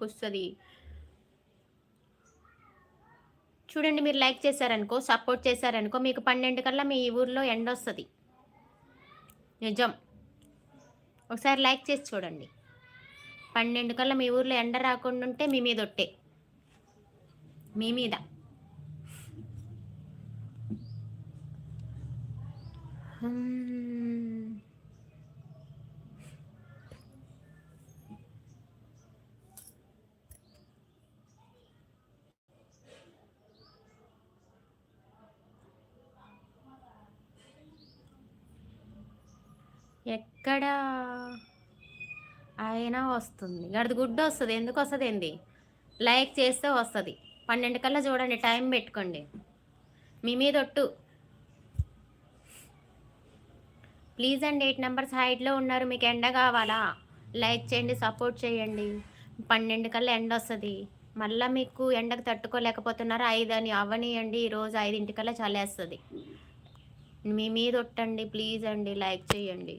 మీకు వస్తుంది. చూడండి, మీరు లైక్ చేశారనుకో, సపోర్ట్ చేశారనుకో, మీకు 12 కల్లా మీ ఊర్లో ఎండ వస్తుంది. నిజం. ఒకసారి లైక్ చేసి చూడండి. 12 కల్లా మీ ఊర్లో ఎండ రాకుండా ఉంటే మీ మీద ఒట్టే. మీ మీద. ఎక్కడ అయినా వస్తుంది. గడిది గుడ్డు వస్తుంది. ఎందుకు వస్తుంది ఏంది? లైక్ చేస్తే వస్తుంది. 12 కల్లా చూడండి, టైం పెట్టుకోండి. మీ మీద ఒట్టు. ప్లీజ్ అండి, 8 నెంబర్స్ హైట్లో ఉన్నారు. మీకు ఎండ కావాలా? లైక్ చేయండి, సపోర్ట్ చేయండి. 12 కల్లా ఎండ వస్తుంది. మళ్ళీ మీకు ఎండకు తట్టుకోలేకపోతున్నారు, 5 అని అవ్వనియండి. ఈరోజు 5 కల్లా చలేస్తుంది. మీ మీద ఒట్టండి, ప్లీజ్ అండి, లైక్ చేయండి.